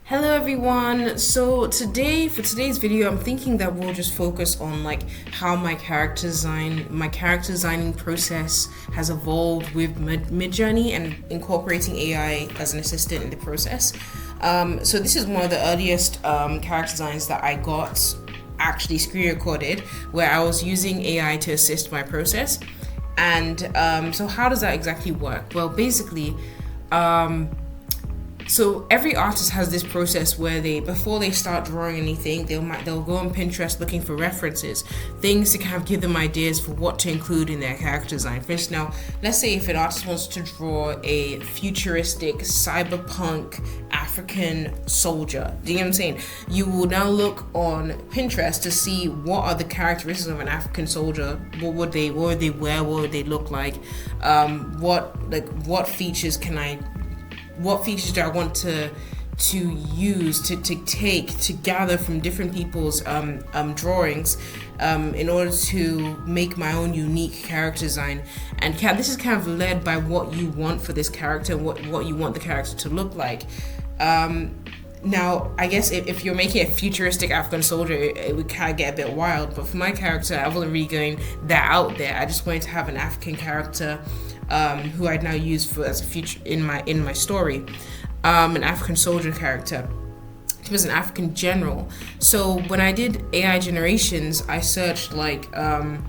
Hello everyone. So for today's video, I'm thinking that we'll just focus on like how my character designing process has evolved with Midjourney and incorporating AI as an assistant in the process. So this is one of the earliest character designs that I got actually screen recorded, where I was using AI to assist my process. And so how does that exactly work? Well, basically, so every artist has this process where before they start drawing anything, they'll go on Pinterest looking for references, things to kind of give them ideas for what to include in their character design. For instance, now let's say if an artist wants to draw a futuristic cyberpunk African soldier, do you know what I'm saying? You will now look on Pinterest to see what are the characteristics of an African soldier. What would they wear? What would they look like? What features do I want to use to gather from different people's drawings in order to make my own unique character design. And this is kind of led by what you want for this character, what you want the character to look like. Now, I guess if you're making a futuristic African soldier, it would kind of get a bit wild. But for my character, I wasn't really going that out there. I just wanted to have an African character who I'd now use as a future in my story, an African soldier character. He was an African general. So when I did AI generations, I searched African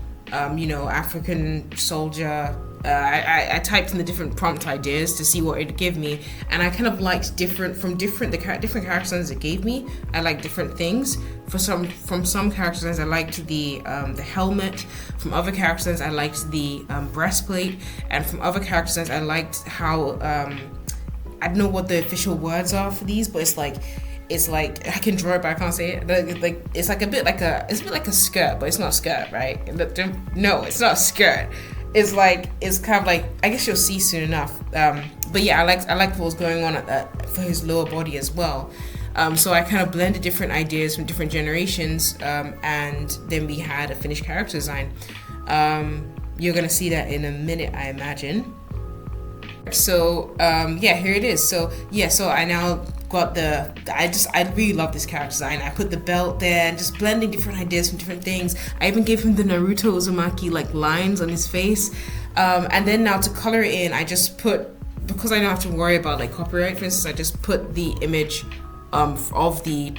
soldier. I typed in the different prompt ideas to see what it'd give me, and I kind of liked different character designs it gave me. I liked different things. From some character designs, I liked the helmet. From other character designs, I liked the breastplate, and from other character designs, I liked how I don't know what the official words are for these, but it's like I can draw it, but I can't say it. Like it's a bit like a skirt, but it's not a skirt, right? No, it's not a skirt. It's kind of like, I guess you'll see soon enough. But yeah, I liked what was going on for his lower body as well. So I kind of blended different ideas from different generations, and then we had a finished character design. You're gonna see that in a minute, I imagine. So here it is. So I now got I really love this character design. I put the belt there and just blending different ideas from different things. I even gave him the Naruto Uzumaki lines on his face. And then now to color it in, I just put, because I don't have to worry about copyright, for instance, I just put the image of the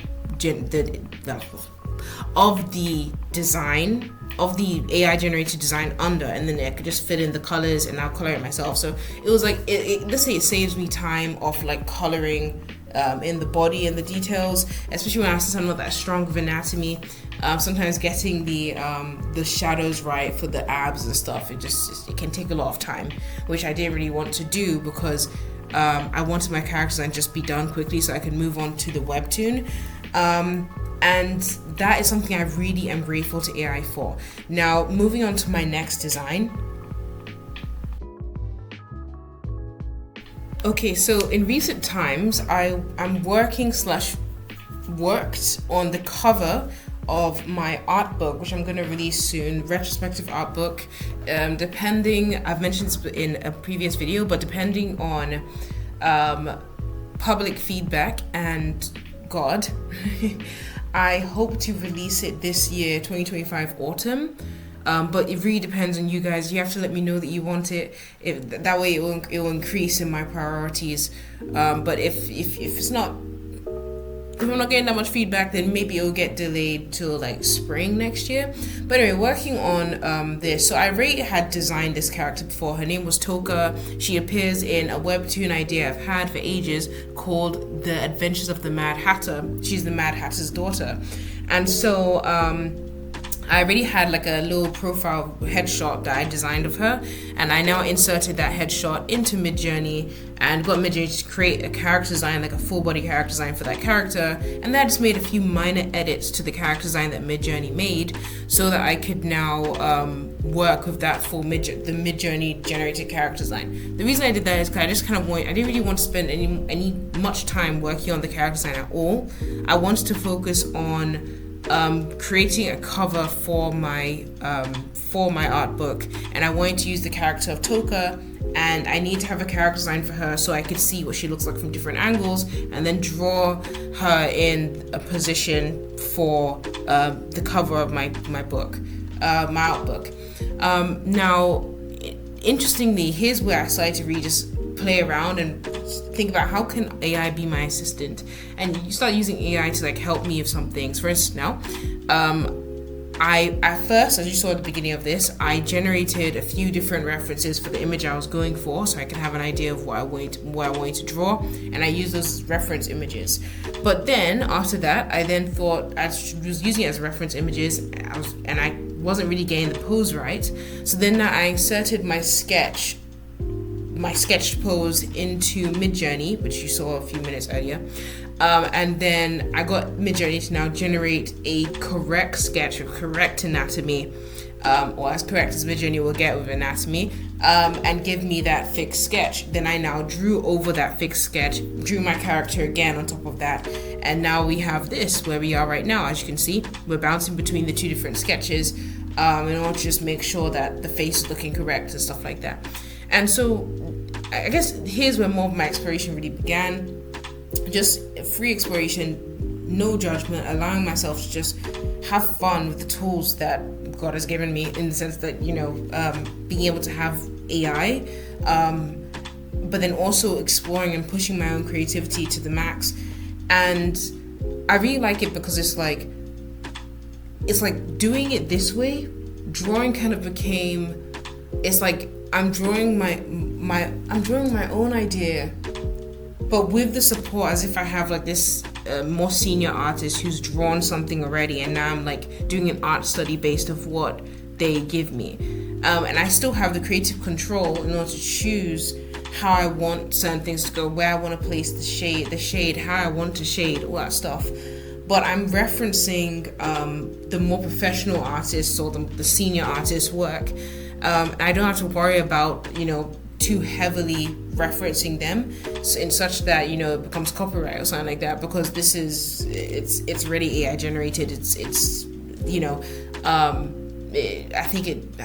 design of the AI generated design under, and then I could just fit in the colors and I'll color it myself. So it was let's say it saves me time of coloring in the body and the details, especially when I have someone that strong of anatomy. Sometimes getting the shadows right for the abs and stuff, it can take a lot of time, which I didn't really want to do because I wanted my characters to just be done quickly so I could move on to the webtoon. And that is something I really am grateful to AI for. Now, moving on to my next design. Okay, so in recent times, I'm worked on the cover of my art book, which I'm going to release soon, retrospective art book. I've mentioned this in a previous video, but depending on public feedback and God, I hope to release it this year, 2025 autumn. But it really depends on you guys. You have to let me know that you want it. That way it will increase in my priorities. But if I'm not getting that much feedback, then maybe it'll get delayed till spring next year. But anyway, working on this. So I already had designed this character before. Her name was Toka. She appears in a webtoon idea I've had for ages called The Adventures of the Mad Hatter. She's the Mad Hatter's daughter. And so I already had a little profile headshot that I designed of her, and I now inserted that headshot into Midjourney and got Midjourney to create a character design, a full body character design for that character. And then I just made a few minor edits to the character design that Midjourney made so that I could now work with that the Midjourney generated character design. The reason I did that is because I didn't really want to spend any much time working on the character design at all. I wanted to focus on creating a cover for my art book, and I wanted to use the character of Toka, and I need to have a character design for her so I could see what she looks like from different angles and then draw her in a position for the cover of my book, my art book. Now, interestingly, here's where I started to really just play around and think about how can AI be my assistant, and you start using AI to like help me with some things. For instance, now, I at first, as you saw at the beginning of this, I generated a few different references for the image I was going for, so I could have an idea of what I wanted to draw, and I used those reference images. But then after that, I then thought I was using it as reference images, and I wasn't really getting the pose right. So then I inserted my sketch pose into Midjourney, which you saw a few minutes earlier. And then I got Midjourney to now generate a correct sketch of correct anatomy, or as correct as Midjourney will get with anatomy, and give me that fixed sketch. Then I now drew over that fixed sketch, drew my character again on top of that, and now we have this where we are right now. As you can see, we're bouncing between the two different sketches in order to just make sure that the face is looking correct and stuff like that. And so I guess here's where more of my exploration really began. Just free exploration, no judgment, allowing myself to just have fun with the tools that God has given me, in the sense that, being able to have AI, but then also exploring and pushing my own creativity to the max. And I really like it because it's like doing it this way, drawing kind of became, it's like I'm drawing my own idea, but with the support, as if I have like this more senior artist who's drawn something already, and now I'm like doing an art study based off what they give me, and I still have the creative control in order to choose how I want certain things to go, where I want to place the shade, how I want to shade, all that stuff. But I'm referencing the more professional artists or the senior artists' work. I don't have to worry about, too heavily referencing them in such that, it becomes copyright or something like that, because it's already AI generated. I think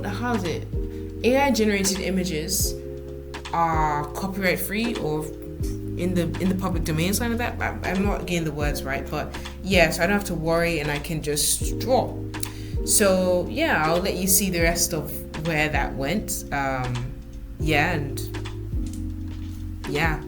how is it? AI generated images are copyright free or in the public domain, something like that. I'm not getting the words right, but yeah, so I don't have to worry and I can just draw. So yeah, I'll let you see the rest of where that went. Yeah.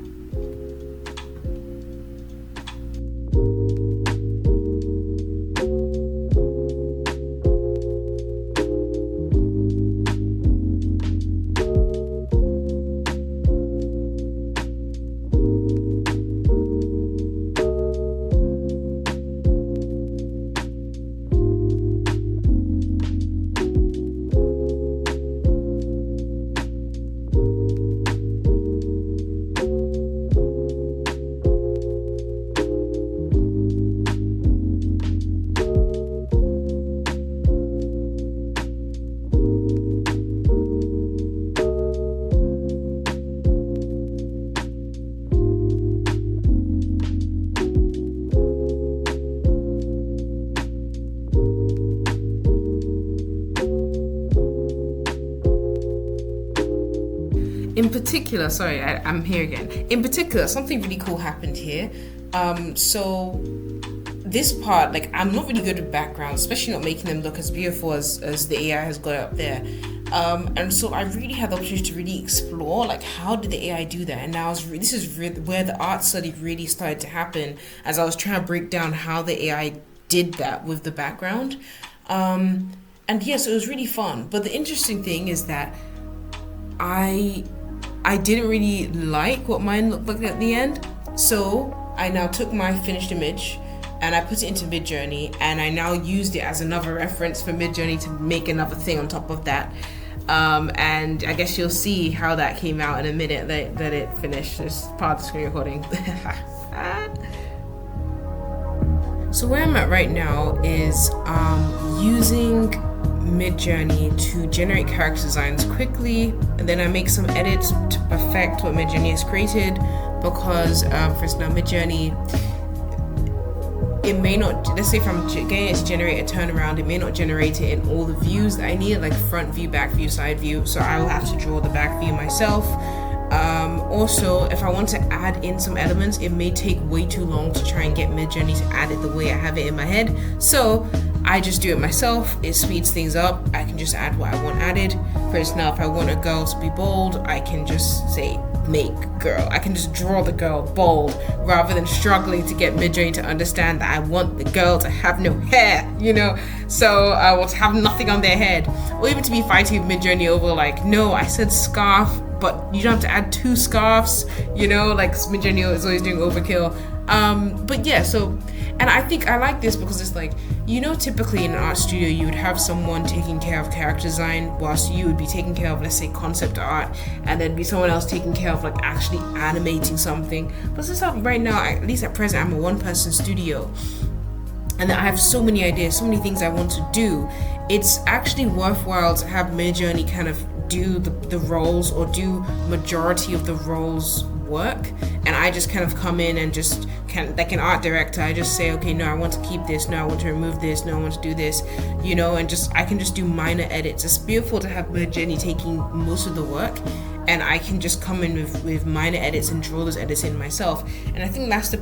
In particular, I'm here again. In particular, something really cool happened here. So this part, I'm not really good with backgrounds, especially not making them look as beautiful as the AI has got up there. And so I really had the opportunity to really explore, how did the AI do that? And now this is where the art study really started to happen, as I was trying to break down how the AI did that with the background. And yes, it was really fun. But the interesting thing is that I didn't really like what mine looked like at the end. So I now took my finished image and I put it into Midjourney, and I now used it as another reference for Midjourney to make another thing on top of that. And I guess you'll see how that came out in a minute that it finished. This part of the screen recording. So where I'm at right now is using Midjourney to generate character designs quickly, and then I make some edits to perfect what Midjourney has created, because for instance, now Midjourney, it may not, let's say if I'm getting it to generate a turnaround, it may not generate it in all the views that I need, like front view, back view, side view, so I will have to draw the back view myself, Also, if I want to add in some elements, it may take way too long to try and get Midjourney to add it the way I have it in my head. So I just do it myself. It speeds things up. I can just add what I want added. For instance, now if I want a girl to be bold, I can just say make girl. I can just draw the girl bold rather than struggling to get Midjourney to understand that I want the girl to have no hair, so I will have nothing on their head, or even to be fighting with Midjourney over like, no, I said scarf, but you don't have to add 2 scarves, like Midjourney is always doing overkill. But yeah, so, and I think I like this because it's like, typically in an art studio, you would have someone taking care of character design whilst you would be taking care of, let's say, concept art, and then be someone else taking care of like actually animating something. But since right now, at least at present, I'm a one-person studio, and I have so many ideas, so many things I want to do, it's actually worthwhile to have Midjourney kind of do the roles, or do majority of the roles work, and I just kind of come in and just like an art director, I just say, okay, no, I want to keep this, no, I want to remove this, no, I want to do this, and I can just do minor edits. It's beautiful to have Midjourney taking most of the work, and I can just come in with minor edits and draw those edits in myself. And I think that's the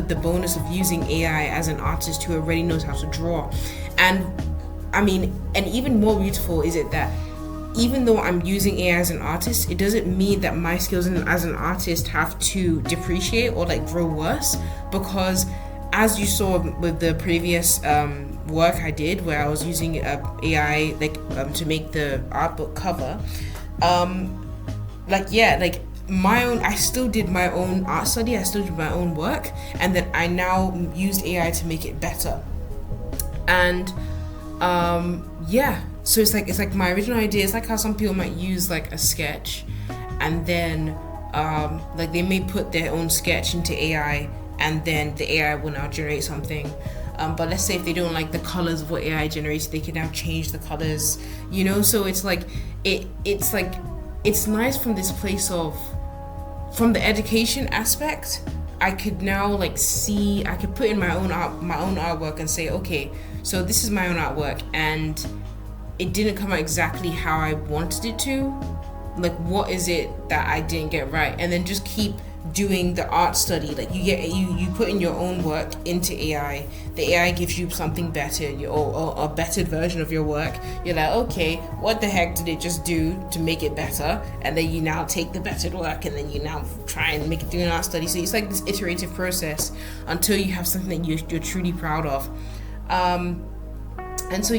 the bonus of using AI as an artist who already knows how to draw. And I mean, and even more beautiful is it that even though I'm using AI as an artist, it doesn't mean that my skills as an artist have to depreciate or like grow worse, because as you saw with the previous work I did, where I was using AI to make the art book cover, I still did my own art study, I still did my own work, and then I now used AI to make it better. And so it's like my original idea is like how some people might use like a sketch, and then they may put their own sketch into AI, and then the AI will now generate something. But let's say if they don't like the colors of what AI generates, they can now change the colors, so it's like it's nice from this place of, from the education aspect, I could now I could put in my own artwork and say, okay, so this is my own artwork, and it didn't come out exactly how I wanted it to. Like, what is it that I didn't get right? And then just keep doing the art study. Like, you put in your own work into AI. The AI gives you something better, or a better version of your work. You're like, okay, what the heck did it just do to make it better? And then you now take the bettered work, and then you now try and make it through an art study. So it's like this iterative process until you have something that you're truly proud of. And so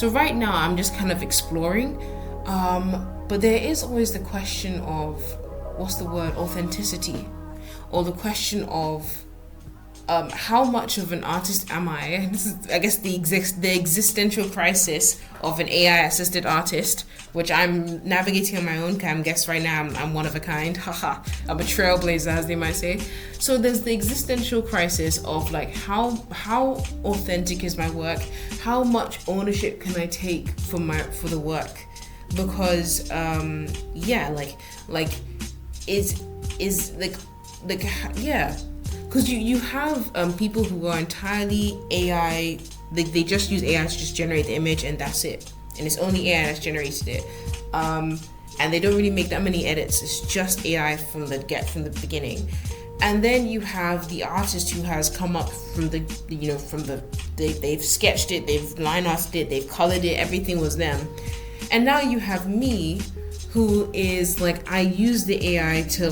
right now I'm just kind of exploring, but there is always the question of, what's the word, authenticity, or the question of how much of an artist am I? This is, I guess, the existential crisis of an AI-assisted artist, which I'm navigating on my own. I guess right now I'm one of a kind. Haha, I'm a trailblazer, as they might say. So there's the existential crisis of like, how authentic is my work? How much ownership can I take for the work? Because because you have people who are entirely AI, they just use AI to just generate the image, and that's it, and it's only AI that's generated it, and they don't really make that many edits. It's just AI from the beginning. And then you have the artist who has come up they've sketched it, they've line arted it, they've colored it, everything was them. And now you have me, who is like, I use the AI to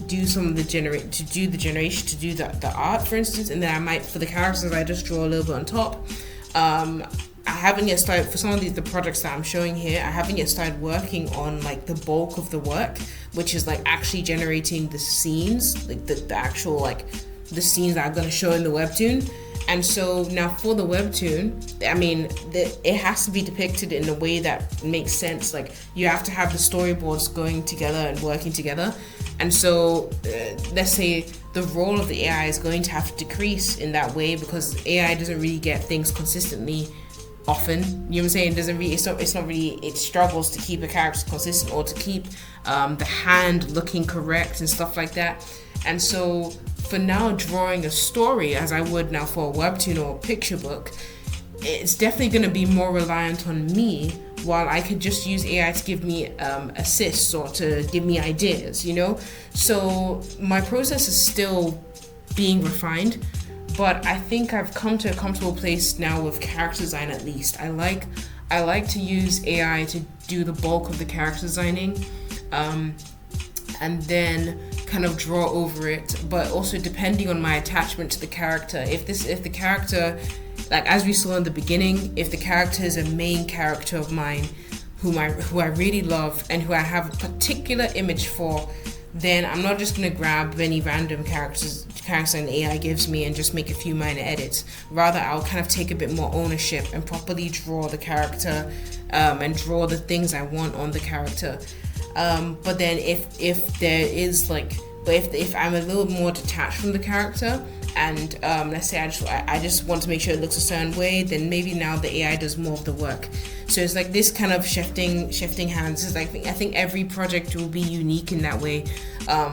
do some of the generation, to do the art, for instance, and then I might, for the characters, I just draw a little bit on top. I haven't yet started, for some of the projects that I'm showing here, I haven't yet started working on the bulk of the work, which is actually generating the scenes, the actual the scenes that I'm going to show in the webtoon. And so now for the webtoon, it has to be depicted in a way that makes sense. You have to have the storyboards going together and working together. And so let's say the role of the AI is going to have to decrease in that way, because AI doesn't really get things consistently often. You know what I'm saying? It struggles to keep a character consistent, or to keep the hand looking correct and stuff like that. And so for now, drawing a story, as I would now for a webtoon or a picture book, it's definitely going to be more reliant on me, while I could just use AI to give me assists or to give me ideas, you know? So my process is still being refined, but I think I've come to a comfortable place now with character design. At least I like to use AI to do the bulk of the character designing, and then kind of draw over it, but also depending on my attachment to the character. If the character, like as we saw in the beginning, if the character is a main character of mine who I really love and who I have a particular image for, then I'm not just gonna grab any random characters and AI gives me and just make a few minor edits. Rather, I'll kind of take a bit more ownership and properly draw the character, and draw the things I want on the character. But then if there is like, but if I'm a little more detached from the character, and let's say I just want to make sure it looks a certain way, then maybe now the AI does more of the work. So it's like this kind of shifting hands. It's like, I think every project will be unique in that way,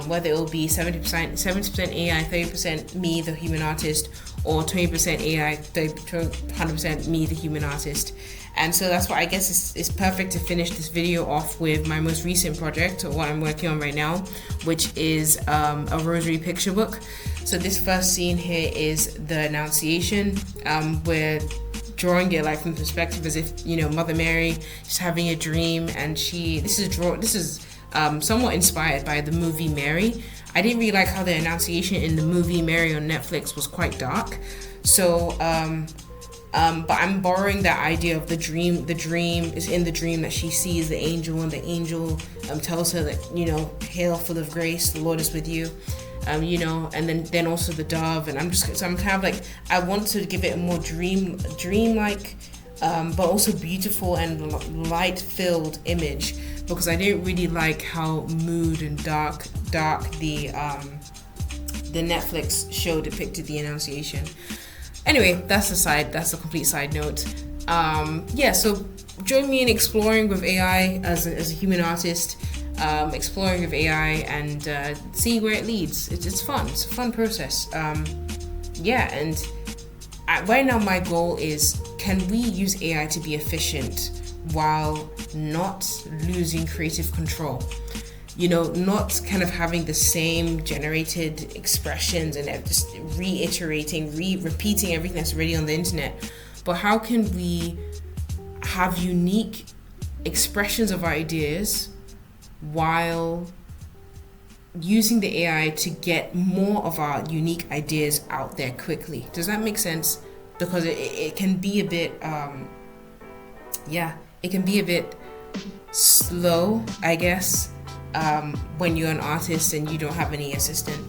whether it will be 70% AI, 30% me, the human artist, or 20% AI, 100% me, the human artist. And so that's why I guess it's perfect to finish this video off with my most recent project, or what I'm working on right now, which is a rosary picture book. So this first scene here is the Annunciation. We're drawing it like from the perspective as if, you know, Mother Mary is having a dream, and this is somewhat inspired by the movie Mary. I didn't really like how the Annunciation in the movie Mary on Netflix was quite dark. So but I'm borrowing that idea of the dream. The dream is in the dream that she sees the angel, and the angel tells her that, you know, hail full of grace, the Lord is with you. You know, and then also the dove, and I'm kind of like, I want to give it a more dream-like, but also beautiful and light-filled image, because I didn't really like how mood and dark the Netflix show depicted the Annunciation. Anyway, that's a complete side note. Yeah, so join me in exploring with AI as a human artist. Exploring with AI and see where it leads. It's fun. It's a fun process. Yeah, and right now my goal is, can we use AI to be efficient while not losing creative control? You know, not kind of having the same generated expressions and just reiterating, repeating everything that's already on the internet. But how can we have unique expressions of our ideas while using the AI to get more of our unique ideas out there quickly? Does that make sense? Because it can be a bit, it can be a bit slow, I guess, when you're an artist and you don't have any assistant.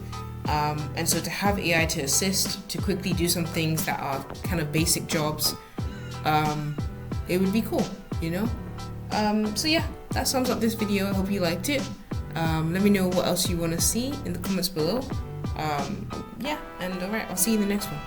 And so to have AI to assist, to quickly do some things that are kind of basic jobs, it would be cool, you know? So yeah, that sums up this video. I hope you liked it. Let me know what else you want to see in the comments below. Yeah, and alright, I'll see you in the next one.